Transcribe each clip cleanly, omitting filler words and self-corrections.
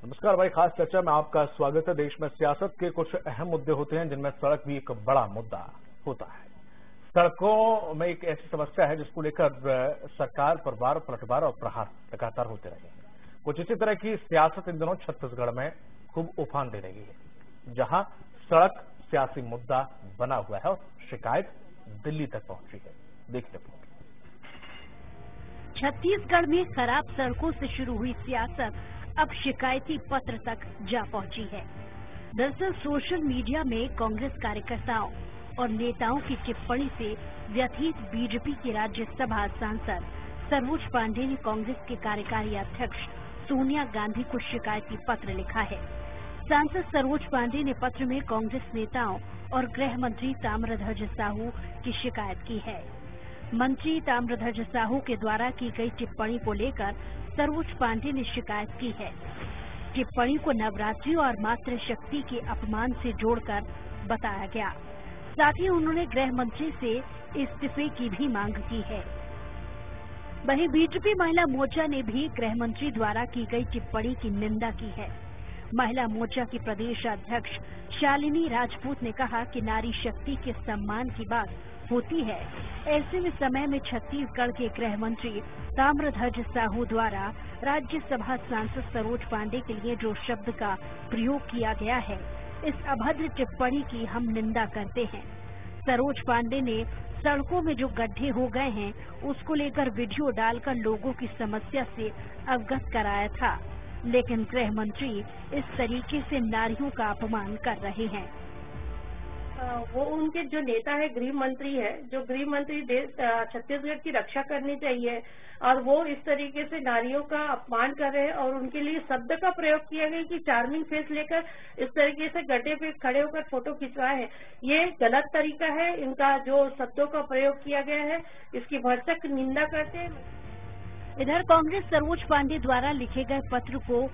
नमस्कार भाई, खास चर्चा में आपका स्वागत है। देश में सियासत के कुछ अहम मुद्दे होते हैं जिनमें सड़क भी एक बड़ा मुद्दा होता है। सड़कों में एक ऐसी समस्या है जिसको लेकर सरकार पर वार पलटवार और प्रहार लगातार होते रहे हैं। कुछ इसी तरह की सियासत इन दिनों छत्तीसगढ़ में खूब उफान दे रही है, जहां सड़क सियासी मुद्दा बना हुआ है और शिकायत दिल्ली तक पहुंची है। देखिए रिपोर्ट। छत्तीसगढ़ में खराब सड़कों से शुरू हुई सियासत अब शिकायती पत्र तक जा पहुंची है। दरअसल सोशल मीडिया में कांग्रेस कार्यकर्ताओं और नेताओं की टिप्पणी से व्यथित बीजेपी की राज्यसभा सांसद सरोज पांडे ने कांग्रेस के कार्यकारी अध्यक्ष सोनिया गांधी को शिकायती पत्र लिखा है। सांसद सरोज पांडे ने पत्र में कांग्रेस नेताओं और गृह मंत्री ताम्रध्वज साहू की शिकायत की है। मंत्री ताम्रध्वज साहू के द्वारा की गई टिप्पणी को लेकर सरोज पांडे ने शिकायत की है। टिप्पणी को नवरात्रि और मातृशक्ति के अपमान से जोड़कर बताया गया। साथ ही उन्होंने गृह मंत्री से इस्तीफे की भी मांग की है। वहीं बीजेपी महिला मोर्चा ने भी गृह मंत्री द्वारा की गई टिप्पणी की निंदा की है। महिला मोर्चा की प्रदेश अध्यक्ष शालिनी राजपूत ने कहा कि नारी शक्ति के सम्मान की बात होती है। ऐसे में समय में छत्तीसगढ़ के गृह मंत्री ताम्रध्वज साहू द्वारा राज्यसभा सांसद सरोज पांडे के लिए जो शब्द का प्रयोग किया गया है, इस अभद्र टिप्पणी की हम निंदा करते हैं। सरोज पांडे ने सड़कों में जो गड्ढे हो गए हैं, उसको लेकर वीडियो डालकर लोगों की समस्या से अवगत कराया था, लेकिन गृह मंत्री इस तरीके से नारियों का अपमान कर रहे हैं। वो उनके जो नेता है, गृह मंत्री है, जो गृह मंत्री छत्तीसगढ़ की रक्षा करनी चाहिए, और वो इस तरीके से नारियों का अपमान कर रहे हैं और उनके लिए शब्द का प्रयोग किया गया कि चार्मिंग फेस लेकर इस तरीके से गड्ढे पे खड़े होकर फोटो खिंचवाए हैं। ये गलत तरीका है। इनका जो शब्दों का प्रयोग किया गया है, इसकी भरसक निंदा करते हैं। इधर कांग्रेस सरोज पांडे द्वारा लिखे गए पत्र को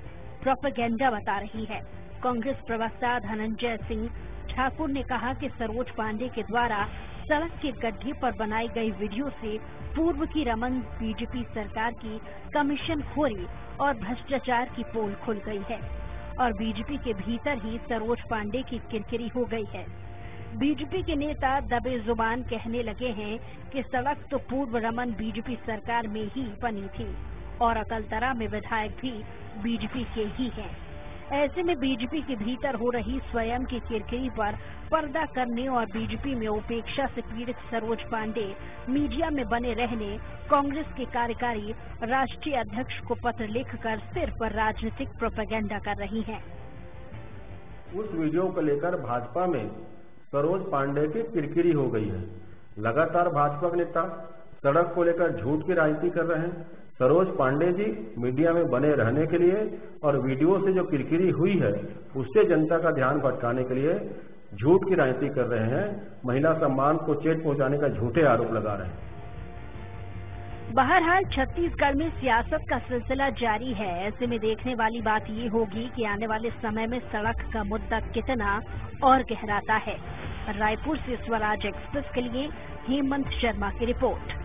प्रोपेगेंडा बता रही है। कांग्रेस प्रवक्ता धनंजय सिंह ठाकुर ने कहा कि सरोज पांडे के द्वारा सड़क के गड्ढे पर बनाई गई वीडियो से पूर्व की रमन बीजेपी सरकार की कमीशनखोरी और भ्रष्टाचार की पोल खुल गई है और बीजेपी के भीतर ही सरोज पांडे की किरकिरी हो गई है। बीजेपी के नेता दबे जुबान कहने लगे हैं कि सड़क तो पूर्व रमन बीजेपी सरकार में ही बनी थी और अकलतरा में विधायक भी बीजेपी के ही हैं। ऐसे में बीजेपी के भीतर हो रही स्वयं की किरकिरी पर पर्दा करने और बीजेपी में उपेक्षा से पीड़ित सरोज पांडे मीडिया में बने रहने कांग्रेस के कार्यकारी राष्ट्रीय अध्यक्ष को पत्र लिखकर सिर्फ राजनीतिक प्रोपेगेंडा कर रही हैं। उस वीडियो को लेकर भाजपा में सरोज पांडे की किरकिरी हो गई है। लगातार भाजपा के नेता सड़क को लेकर झूठ की राजनीति कर रहे हैं। सरोज पांडे जी मीडिया में बने रहने के लिए और वीडियो से जो किरकिरी हुई है, उससे जनता का ध्यान भटकाने के लिए झूठ की राजनीति कर रहे हैं। महिला सम्मान को चेत पहुंचाने का झूठे आरोप लगा रहे हैं। बहरहाल छत्तीसगढ़ में सियासत का सिलसिला जारी है। ऐसे में देखने वाली बात ये होगी कि आने वाले समय में सड़क का मुद्दा कितना और गहराता है। रायपुर से स्वराज एक्सप्रेस के लिए हेमंत शर्मा की रिपोर्ट।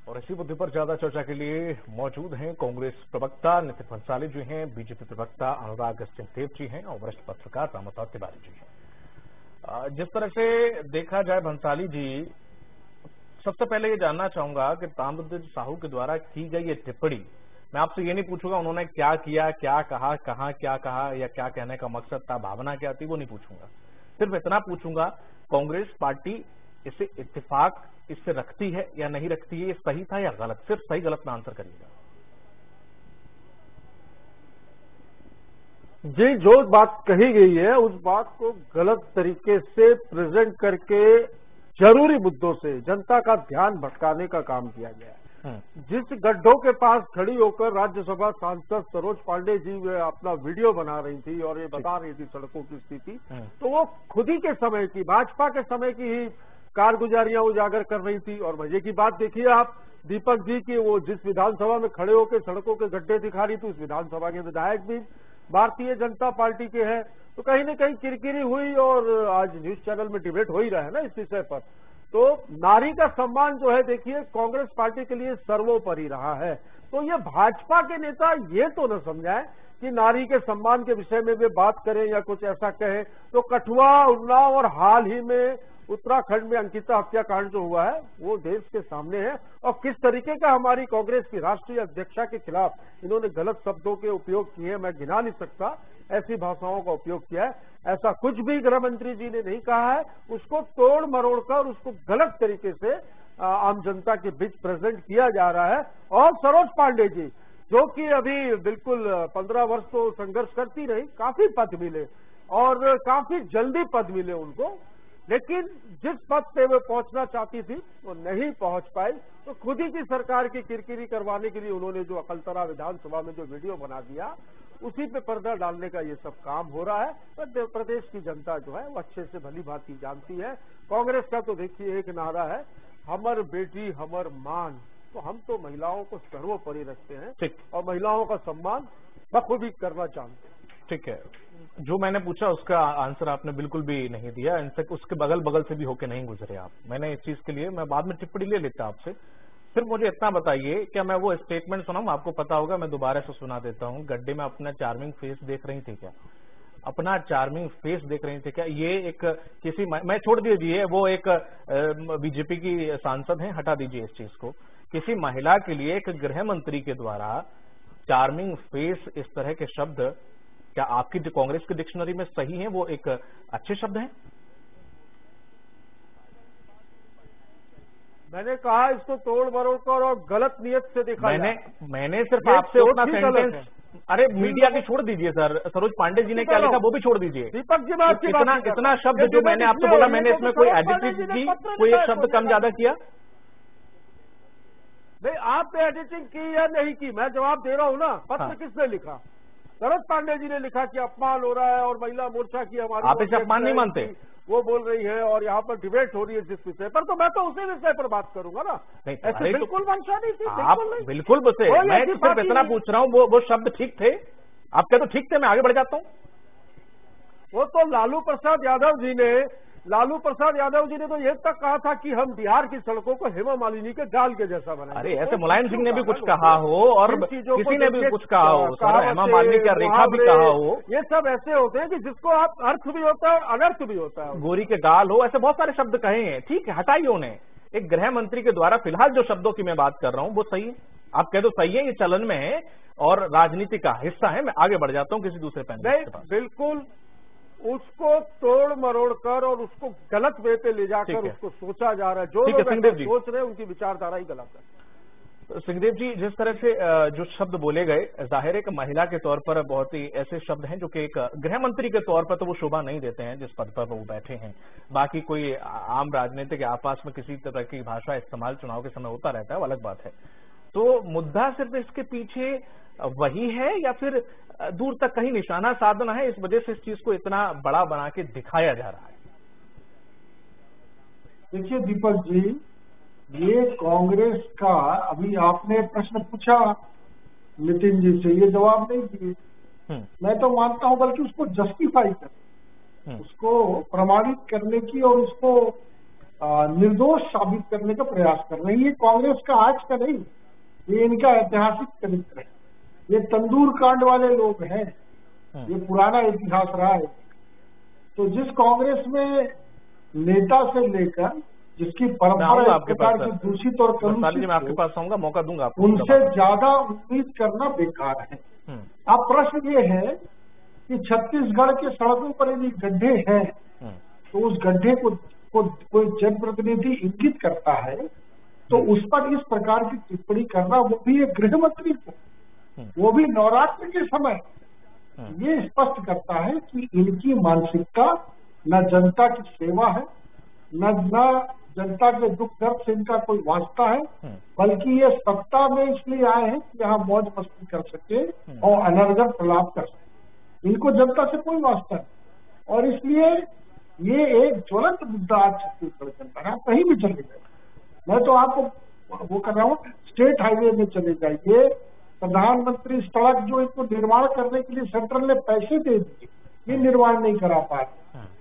और इसी मुद्दे पर ज्यादा चर्चा के लिए मौजूद हैं कांग्रेस प्रवक्ता नितिन भंसाली जी हैं, बीजेपी प्रवक्ता अनुराग सिंहदेव जी हैं और वरिष्ठ पत्रकार रामोताव तिवारी जी हैं। जिस तरह से देखा जाए भंसाली जी, सबसे पहले ये जानना चाहूंगा कि ताम्रध्वज साहू के द्वारा की गई ये टिप्पणी, मैं आपसे ये नहीं पूछूंगा उन्होंने क्या किया, क्या कहा, कहाँ क्या कहा या क्या कहने का मकसद था, भावना क्या थी, वो नहीं पूछूंगा। सिर्फ इतना पूछूंगा, कांग्रेस पार्टी इसे इत्तेफाक इससे रखती है या नहीं रखती है, ये सही था या गलत? सिर्फ सही गलत में आंसर करिएगा। जी, जो बात कही गई है उस बात को गलत तरीके से प्रेजेंट करके जरूरी मुद्दों से जनता का ध्यान भटकाने का काम किया गया है। जिस गड्ढों के पास खड़ी होकर राज्यसभा सांसद सरोज पांडे जी अपना वीडियो बना रही थी और ये बता रही थी सड़कों की स्थिति, तो वो खुद ही के समय की, भाजपा के समय की ही कारगुजारियां उजागर कर रही थी। और मजे की बात देखिए आप, दीपक जी की वो जिस विधानसभा में खड़े होकर सड़कों के गड्ढे दिखा रही थी, उस विधानसभा के विधायक भी भारतीय जनता पार्टी के हैं। तो कहीं न कहीं किरकिरी हुई और आज न्यूज चैनल में डिबेट हो ही रहा है ना इस विषय पर। तो नारी का सम्मान जो है देखिए कांग्रेस पार्टी के लिए सर्वोपरि रहा है। तो ये भाजपा के नेता ये तो न समझाएं कि नारी के सम्मान के विषय में वे बात करें या कुछ ऐसा कहें। तो कठुआ, उन्नाव और हाल ही में उत्तराखंड में अंकिता हत्याकांड जो हुआ है वो देश के सामने है, और किस तरीके का हमारी कांग्रेस की राष्ट्रीय अध्यक्षा के खिलाफ इन्होंने गलत शब्दों के उपयोग किए, मैं गिना नहीं सकता, ऐसी भाषाओं का उपयोग किया है। ऐसा कुछ भी गृह मंत्री जी ने नहीं कहा है, उसको तोड़ मरोड़ कर उसको गलत तरीके से आम जनता के बीच प्रेजेंट किया जा रहा है। और सरोज पांडे जी जो कि अभी बिल्कुल 15 वर्ष तो संघर्ष करती रही, काफी पद मिले और काफी जल्दी पद मिले उनको, लेकिन जिस पद पे वो पहुंचना चाहती थी वो नहीं पहुंच पाई। तो खुद ही की सरकार की किरकिरी करवाने के लिए उन्होंने जो अकलतरा विधानसभा में जो वीडियो बना दिया, उसी पे पर्दा डालने का ये सब काम हो रहा है। मध्य प्रदेश की जनता जो है वो अच्छे से भली भांति जानती है। कांग्रेस का तो देखिए एक नारा है, हमर बेटी हमर मान। तो हम तो महिलाओं को सर्वोपरि रखते हैं और महिलाओं का सम्मान बखूबी करना जानते हैं। ठीक है, जो मैंने पूछा उसका आंसर आपने बिल्कुल भी नहीं दिया, इनफैक्ट उसके बगल बगल से भी होके नहीं गुजरे आप। मैंने इस चीज के लिए मैं बाद में टिप्पणी ले लेता आपसे। सिर्फ मुझे इतना बताइए, क्या मैं वो स्टेटमेंट सुनाऊं? आपको पता होगा, मैं दोबारा से सुना देता हूं। गड्ढे में अपना चार्मिंग फेस देख रही थी क्या? अपना चार्मिंग फेस देख रही थी क्या? ये एक किसी, मैं छोड़ दीजिए, वो एक बीजेपी की सांसद हैं, हटा दीजिए इस चीज को। किसी महिला के लिए एक गृह मंत्री के द्वारा चार्मिंग फेस, इस तरह के शब्द क्या आपकी जो कांग्रेस की डिक्शनरी में सही है, वो एक अच्छे शब्द हैं? मैंने कहा इसको तोड़ मरोड़ कर और गलत नियत से देखा। मैंने सिर्फ आपसे उतना सेंटेंस, अरे मीडिया की छोड़ दीजिए सर, सरोज पांडे जी ने क्या लिखा वो भी छोड़ दीजिए। दीपक जी बात इतना शब्द जो मैंने आपसे बोला, मैंने इसमें कोई एडिटिंग की, कोई एक शब्द कम ज्यादा किया? नहीं, आपने एडिटिंग की या नहीं की, मैं जवाब दे रहा हूँ ना। पत्र किसने लिखा? सरोज पांडे जी ने लिखा कि अपमान हो रहा है और महिला मोर्चा की हमारी, आप इसे अपमान नहीं मानते? वो बोल रही है और यहाँ पर डिबेट हो रही है जिस विषय पर, तो मैं तो उसी विषय पर बात करूंगा ना। ऐसे बिल्कुल मंशा नहीं थी, आप बिल्कुल बसे। मैं सिर्फ इतना पूछ रहा हूँ, वो शब्द ठीक थे? आप क्या तो ठीक थे, मैं आगे बढ़ जाता हूँ। वो तो लालू प्रसाद यादव जी ने तो ये तक कहा था कि हम बिहार की सड़कों को हेमा मालिनी के गाल के जैसा बनाएंगे। अरे ऐसे मुलायम सिंह ने भी कुछ कहा हो और किसी ने भी कुछ कहा हो, सर हेमा मालिनी का रेखा भी कहा हो, ये सब ऐसे होते हैं कि जिसको आप अर्थ भी होता है अनर्थ भी होता है। गोरी के गाल हो, ऐसे बहुत सारे शब्द कहे हैं। ठीक है, हटाइए उन्हें। एक गृह मंत्री के द्वारा फिलहाल जो शब्दों की मैं बात कर रहा हूं वो सही है, आप कह दो सही है, ये चलन में है और राजनीति का हिस्सा है। मैं आगे बढ़ जाता हूं किसी दूसरे पैनल के पास। बिल्कुल उसको तोड़ मरोड़ कर और उसको गलत वे पे ले जाकर उसको सोचा जा रहा है। जो लोग सोच रहे हैं उनकी विचारधारा ही गलत है। सिंहदेव जी, जिस तरह से जो शब्द बोले गए, जाहिर है कि महिला के तौर पर बहुत ही ऐसे शब्द हैं जो कि एक गृह मंत्री के तौर पर तो वो शोभा नहीं देते हैं जिस पद पर वो बैठे हैं। बाकी कोई आम राजनीतिक आपस में किसी तरह की भाषा इस्तेमाल चुनाव के समय होता रहता है, वो अलग बात है। तो मुद्दा सिर्फ इसके पीछे वही है या फिर दूर तक कहीं निशाना साधना है, इस वजह से इस चीज को इतना बड़ा बना के दिखाया जा रहा है? देखिए दीपक जी, ये कांग्रेस का, अभी आपने प्रश्न पूछा नितिन जी से, ये जवाब नहीं दिए। मैं तो मानता हूं बल्कि उसको जस्टिफाई कर, उसको प्रमाणित करने की और उसको निर्दोष साबित करने का प्रयास कर रहे हैं। ये कांग्रेस का आज का नहीं, ये इनका ऐतिहासिक चरित्र है। ये तंदूर कांड वाले लोग हैं, ये पुराना इतिहास रहा है। तो जिस कांग्रेस में नेता से लेकर जिसकी परंपरा एक प्रकार की दूषित और कलुषित, मैं आपके पास आऊंगा, मौका दूंगा आपको, उनसे ज्यादा उम्मीद करना बेकार है। अब प्रश्न ये है कि छत्तीसगढ़ के सड़कों पर यदि गड्ढे हैं तो उस गड्ढे को कोई जनप्रतिनिधि इंगित करता है तो उस पर इस प्रकार की टिप्पणी करना, वो भी एक गृह मंत्री को, वो भी नवरात्र के समय, ये स्पष्ट करता है कि इनकी मानसिकता न जनता की सेवा है, न जनता के दुख दर्द से इनका कोई वास्ता है, बल्कि ये सत्ता में इसलिए आए हैं कि यहाँ मौज मस्ती कर सके और अनर्गल प्रलाप कर सके। इनको जनता से कोई वास्ता नहीं और इसलिए ये एक ज्वलंत मुद्दा आज छत्तीसगढ़ के अंदर है। कहीं भी चले जाए, मैं तो आपको वो कर रहा हूँ, स्टेट हाईवे में चले जाइए, प्रधानमंत्री सड़क जो इनको निर्माण करने के लिए सेंट्रल ने पैसे दे दिए, ये निर्माण नहीं करा पा रहे।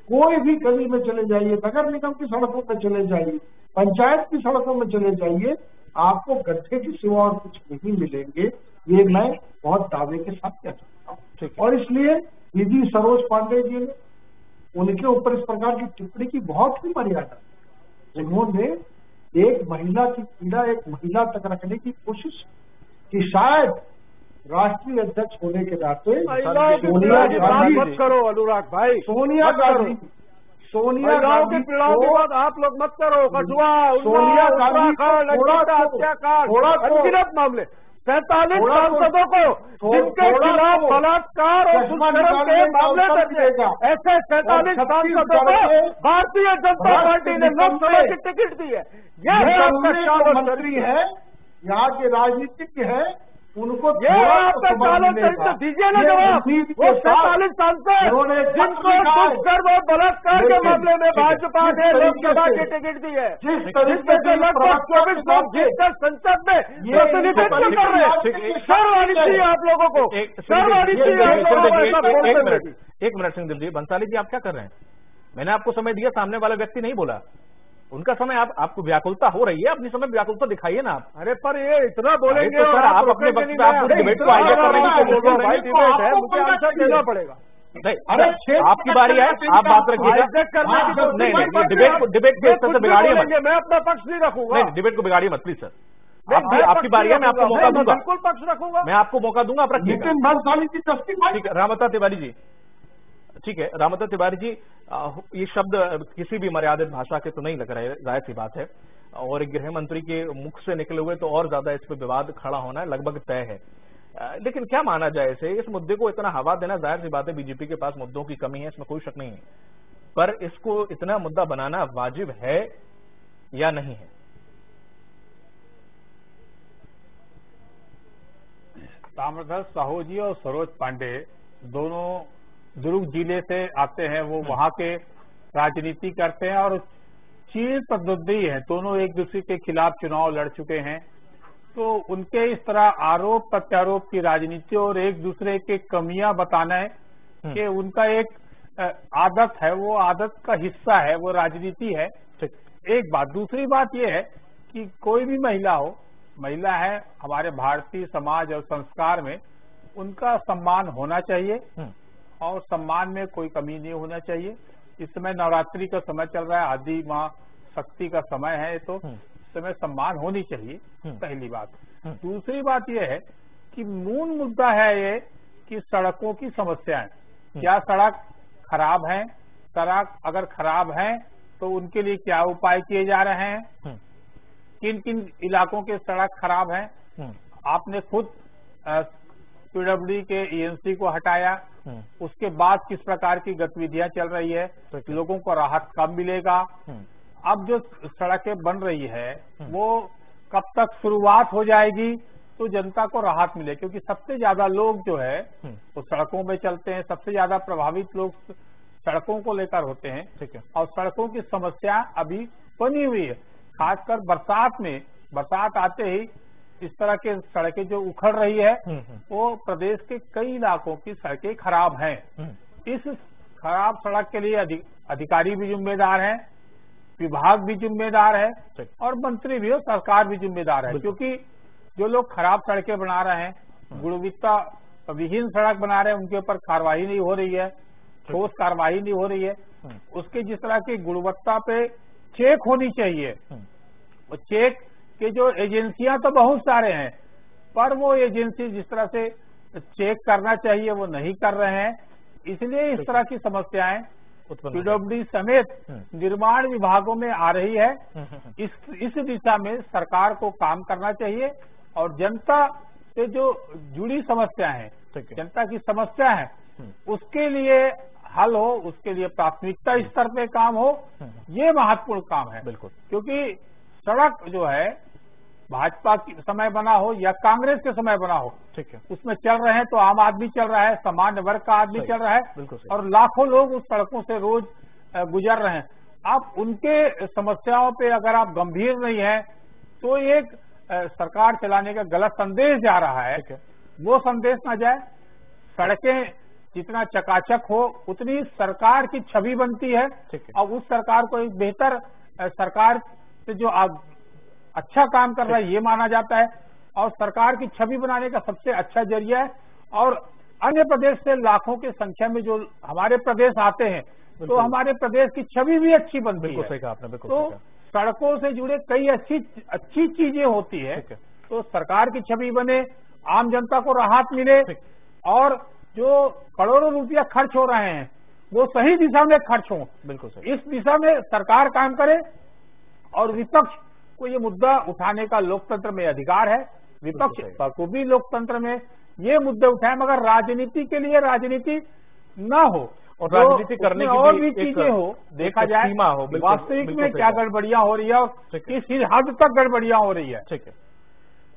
कोई भी गली में चले जाइए, नगर निगम की सड़कों में चले जाइए, पंचायत की सड़कों में चले जाइए, आपको गड्ढे की सिवा और कुछ नहीं मिलेंगे। ये मैं बहुत दावे के साथ कह सकता हूँ। और इसलिए दीदी सरोज पांडे जी ने उनके ऊपर इस प्रकार की टिप्पणी की बहुत ही मर्यादा। उन्होंने एक महिला की पीड़ा एक महिला तक रखने की कोशिश कि शायद राष्ट्रीय अध्यक्ष होने के नाते सोनिया गांधी मत करो अनुराग भाई, सोनिया गांधी की पीड़ाओं की बात आप लोग मत करो। कठुआ, सोनिया गांधी थोड़ा अनगिनत मामले 47 सांसदों को जिनके खिलाफ बलात्कार और दुष्कर्म के मामले दर्ज है, ऐसे 47 सांसदों को भारतीय जनता पार्टी ने लोकसभा की टिकट दी है। ये मंत्री है, यहाँ के राजनीतिज्ञ है, उनको दीजिए ना जवाब। वो 47 सांसद जिनको दुष्कर्म और बलात्कार के मामले में भाजपा ने लोकसभा की टिकट दी है, जिसमें से लगभग 24 लोग जीतकर संसद में प्रतिनिधित्व कर रहे हैं। शर्म आनी चाहिए आप लोगों को, शर्म आनी चाहिए। एक मिनट सिंह जी, बंसाली जी आप क्या कर रहे हैं? मैंने आपको समय दिया, सामने वाला व्यक्ति नहीं बोला। उनका समय आपको व्याकुलता हो रही है, अपनी समय व्याकुलता दिखाइए ना आप। अरे पर ये इतना बोलेंगे सर, आप अपने वक्त पे आप डिबेट को आगे करने की कोशिश कर रहे हैं, मुझे आंसर देना पड़ेगा। नहीं, अरे आपकी बारी है, आप बात रखिएगा। नहीं, डिबेट के स्तर से बिगाड़िए मत। मैं अपना पक्ष नहीं रखूंगा। नहीं, डिबेट को बिगाड़िए मत प्लीज सर। आपकी बारी है, मैं आपको मौका दूंगा। बिल्कुल पक्ष रखूंगा, मैं आपको मौका दूंगा, आप रखिएगा। ठीक है, रामता तिवारी जी। ठीक है, रामता तिवारी जी, ये शब्द किसी भी मर्यादित भाषा के तो नहीं लग रहे, जाहिर सी बात है, और गृह मंत्री के मुख से निकले हुए तो और ज्यादा इस पर विवाद खड़ा होना लगभग तय है। लेकिन क्या माना जाए इसे, इस मुद्दे को इतना हवा देना, जाहिर सी बात है बीजेपी के पास मुद्दों की कमी है, इसमें कोई शक नहीं है, पर इसको इतना मुद्दा बनाना वाजिब है या नहीं है? ताम्रध्वज साहू जी और सरोज पांडे दोनों दुर्ग जिले से आते हैं, वो वहां के राजनीति करते हैं और चीर प्रतिद्वंदी हैं, दोनों एक दूसरे के खिलाफ चुनाव लड़ चुके हैं। तो उनके इस तरह आरोप प्रत्यारोप की राजनीति और एक दूसरे के कमियां बताना है कि उनका एक आदत है, वो आदत का हिस्सा है, वो राजनीति है। एक बात, दूसरी बात यह है कि कोई भी महिला हो, महिला है, हमारे भारतीय समाज और संस्कार में उनका सम्मान होना चाहिए और सम्मान में कोई कमी नहीं होना चाहिए। इस समय नवरात्रि का समय चल रहा है, आदि माँ शक्ति का समय है, तो इस समय सम्मान होनी चाहिए, पहली बात। दूसरी बात यह है कि मूल मुद्दा है ये कि सड़कों की समस्याएं, क्या सड़क खराब है, सड़क अगर खराब है तो उनके लिए क्या उपाय किए जा रहे हैं, किन किन इलाकों के सड़क खराब है। आपने खुद पीडब्ल्यूडी के ईएनसी को हटाया, उसके बाद किस प्रकार की गतिविधियां चल रही है, लोगों को राहत कब मिलेगा, अब जो सड़कें बन रही है वो कब तक शुरुआत हो जाएगी तो जनता को राहत मिले, क्योंकि सबसे ज्यादा लोग जो है वो सड़कों में चलते हैं, सबसे ज्यादा प्रभावित लोग सड़कों को लेकर होते हैं। ठीक है, और सड़कों की समस्या अभी बनी हुई है, खासकर बरसात में, बरसात आते ही इस तरह के सड़कें जो उखड़ रही है वो प्रदेश के कई इलाकों की सड़कें खराब हैं। इस खराब सड़क के लिए अधिकारी भी जिम्मेदार हैं, विभाग भी जिम्मेदार है और मंत्री भी और सरकार भी जिम्मेदार है, क्योंकि जो लोग खराब सड़कें बना रहे हैं, गुणवत्ता विहीन सड़क बना रहे हैं, उनके ऊपर कार्रवाई नहीं हो रही है, ठोस कार्रवाई नहीं हो रही है। उसके जिस तरह की गुणवत्ता पे चेक होनी चाहिए, वो चेक के जो एजेंसियां तो बहुत सारे हैं, पर वो एजेंसी जिस तरह से चेक करना चाहिए वो नहीं कर रहे हैं, इसलिए इस तरह की समस्याएं पीडब्ल्यूडी समेत निर्माण विभागों में आ रही है। इस दिशा में सरकार को काम करना चाहिए और जनता से जो जुड़ी समस्या है, जनता की समस्या है, उसके लिए हल हो, उसके लिए प्राथमिकता स्तर पे काम हो, ये महत्वपूर्ण काम है। बिल्कुल, क्योंकि सड़क जो है भाजपा के समय बना हो या कांग्रेस के समय बना हो, ठीक है, उसमें चल रहे हैं तो आम आदमी चल रहा है, सामान्य वर्ग का आदमी चल रहा है और लाखों लोग उस सड़कों से रोज गुजर रहे हैं। आप उनके समस्याओं पे अगर आप गंभीर नहीं है तो एक सरकार चलाने का गलत संदेश जा रहा है, वो संदेश ना जाए। सड़कें जितना चकाचक हो उतनी सरकार की छवि बनती है और उस सरकार को एक बेहतर सरकार से जो अच्छा काम कर रहा है ये माना जाता है और सरकार की छवि बनाने का सबसे अच्छा जरिया है। और अन्य प्रदेश से लाखों की संख्या में जो हमारे प्रदेश आते हैं तो हमारे प्रदेश की छवि भी अच्छी बनती है। सही कहा आपने, बिल्कुल तो सड़कों से जुड़े कई अच्छी चीजें होती है तो सरकार की छवि बने, आम जनता को राहत मिले और जो करोड़ों रुपया खर्च हो रहे हैं वो सही दिशा में खर्च हो। बिल्कुल सही। इस दिशा में सरकार काम करे और विपक्ष को ये मुद्दा उठाने का लोकतंत्र में अधिकार है। विपक्ष को भी लोकतंत्र में ये मुद्दे उठाए, मगर राजनीति के लिए राजनीति न हो और राजनीति करने की और भी चीजें हो, देखा जाए सीमा हो। वास्तविक में क्या गड़बड़ियां हो रही है और किस हद तक गड़बड़ियां हो रही है। ठीक है,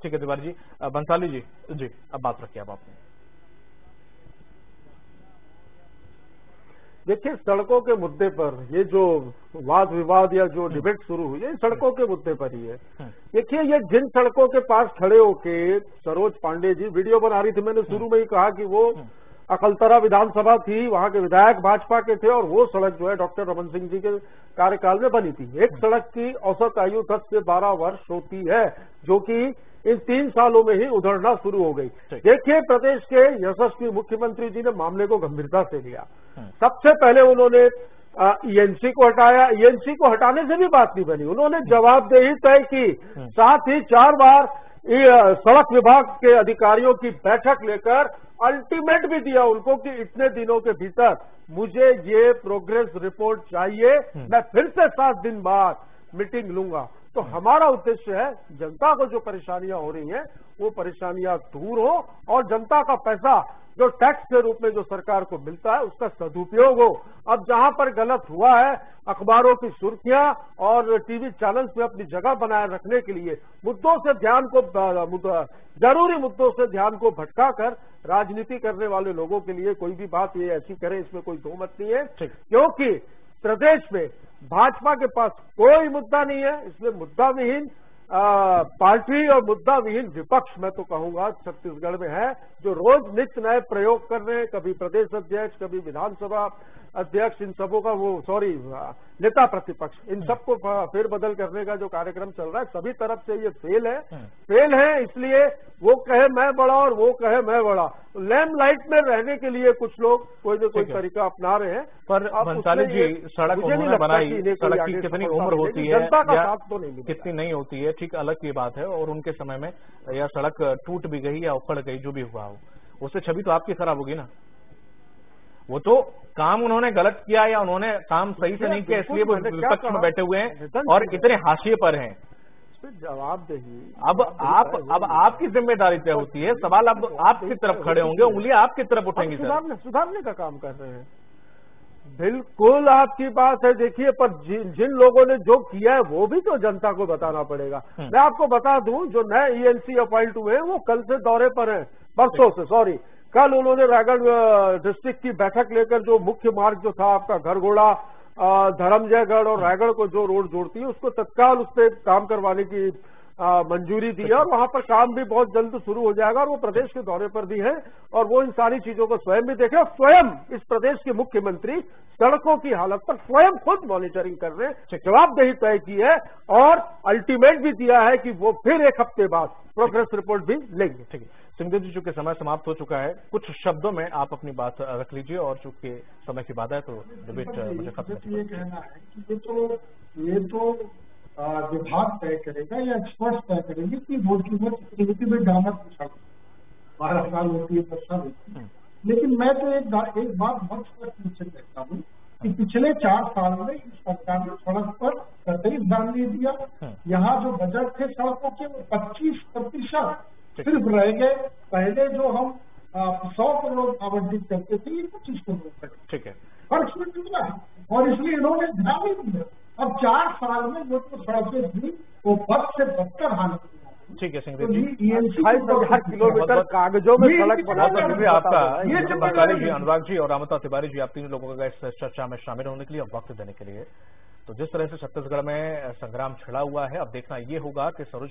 ठीक है तिवारी जी। बंसाली जी, अब बात रखिए अब आपने। देखिए, सड़कों के मुद्दे पर ये जो वाद विवाद या जो डिबेट शुरू हुई है सड़कों के मुद्दे पर ही है। देखिए, ये जिन सड़कों के पास खड़े होके सरोज पांडे जी वीडियो बना रही थी, मैंने शुरू में ही कहा कि वो अकलतरा विधानसभा थी, वहां के विधायक भाजपा के थे और वो सड़क जो है डॉक्टर रमन सिंह जी के कार्यकाल में बनी थी। एक सड़क की औसत आयु 10 से 12 वर्ष होती है, जो कि इन 3 सालों में ही उधड़ना शुरू हो गई। देखिए, प्रदेश के यशस्वी मुख्यमंत्री जी ने मामले को गंभीरता से लिया। सबसे पहले उन्होंने ईएनसी को हटाया। ईएनसी को हटाने से भी बात नहीं बनी, उन्होंने जवाबदेही तय की। साथ ही 4 बार सड़क विभाग के अधिकारियों की बैठक लेकर अल्टीमेट भी दिया उनको कि इतने दिनों के भीतर मुझे ये प्रोग्रेस रिपोर्ट चाहिए, मैं फिर से 7 दिन बाद मीटिंग लूंगा। तो हमारा उद्देश्य है जनता को जो परेशानियां हो रही हैं वो परेशानियां दूर हो और जनता का पैसा जो टैक्स के रूप में जो सरकार को मिलता है उसका सदुपयोग हो। अब जहां पर गलत हुआ है, अखबारों की सुर्खियां और टीवी चैनल्स में अपनी जगह बनाए रखने के लिए मुद्दों से ध्यान को जरूरी मुद्दों से ध्यान को भटकाकर राजनीति करने वाले लोगों के लिए कोई भी बात ये ऐसी करे इसमें कोई दो मत नहीं है, क्योंकि प्रदेश में भाजपा के पास कोई मुद्दा नहीं है। इसलिए मुद्दा विहीन पार्टी और मुद्दा विहीन विपक्ष मैं तो कहूंगा छत्तीसगढ़ में है, जो रोज नित्य नए प्रयोग कर रहे हैं, कभी प्रदेश अध्यक्ष, कभी विधानसभा अध्यक्ष, इन सबों का नेता प्रतिपक्ष, इन सबको फेरबदल करने का जो कार्यक्रम चल रहा है सभी तरफ से ये फेल है। इसलिए वो कहे मैं बड़ा और वो कहे मैं बड़ा, लैम्पलाइट में रहने के लिए कुछ लोग कोई न कोई तरीका अपना रहे हैं। पर बंसाली जी, सड़क उन्होंने बनाई, सड़क की कितनी उम्र होती है या कितनी नहीं होती है, ठीक अलग की बात है। और उनके समय में या सड़क टूट भी गई या उखड़ गई, जो भी हुआ हो, उससे छवि तो आपकी खराब होगी ना। वो तो काम उन्होंने गलत किया या उन्होंने काम सही से नहीं किया, इसलिए वो विपक्ष में बैठे हुए हैं और इतने हाशिए पर हैं। जवाबदेही अब आपकी जिम्मेदारी तय होती है। सवाल अब आपकी तरफ खड़े होंगे, उंगलियां आपकी तरफ उठेंगी। सुधारने का काम कर रहे हैं, बिल्कुल आपकी बात है। देखिए, पर जिन लोगों ने जो किया है वो भी तो जनता को बताना पड़ेगा। मैं आपको बता दूं, जो नए ईएनसी अपॉइंट हुए हैं वो कल से दौरे पर हैं, परसों से कल उन्होंने रायगढ़ डिस्ट्रिक्ट की बैठक लेकर जो मुख्य मार्ग जो था आपका घरघोड़ा, धर्मजयगढ़ और रायगढ़ को जो रोड जोड़ती है उसको तत्काल उस पर काम करवाने की मंजूरी दी है और वहां पर काम भी बहुत जल्द शुरू हो जाएगा। और वो प्रदेश के दौरे पर भी है और वो इन सारी चीजों को स्वयं भी देखे। और स्वयं इस प्रदेश के मुख्यमंत्री सड़कों की हालत पर स्वयं खुद मॉनिटरिंग कर रहे हैं, जवाबदेही तय की है और अल्टीमेट भी दिया है कि वो फिर 1 हफ्ते बाद प्रोग्रेस रिपोर्ट भी लेंगे। ठीक है सिंहदेव जी, चूंकि समय समाप्त हो चुका है, कुछ शब्दों में आप अपनी बात रख लीजिए और चूंकि समय की बात है तो डिबेट मुझे खत्म ये कहना है कि ये तो विभाग तय करेगा या एक्सपर्ट्स तय करेंगे कि रोड की एक्टिविटी में डामर 12 साल होती है, 10 साल होती है। लेकिन मैं तो एक बात बहुत स्पष्ट रूप से कहता हूँ कि पिछले 4 साल में इस सरकार ने सड़क पर कतई ध्यान नहीं दिया। यहाँ जो बजट थे सड़कों के वो 25% सिर्फ रह गए। पहले जो हम 100 करोड़ आवंटित करते थे ये 25 करोड़ तक, ठीक है, फर्क में निकला है और इसलिए इन्होंने ध्यान नहीं दिया। अब 4 साल में वो तो सड़कें थी वो बद से बदतर हालत में। ठीक है सिंहदेव जी, 28,000 किलोमीटर कागजों में सड़क बना आपका बंसाली जी, अनुराग जी और रामता तिवारी जी, आप तीनों लोगों का इस चर्चा में शामिल होने के लिए और वक्त देने के लिए। तो जिस तरह से छत्तीसगढ़ में संग्राम छिड़ा हुआ है, अब देखना ये होगा कि सरोज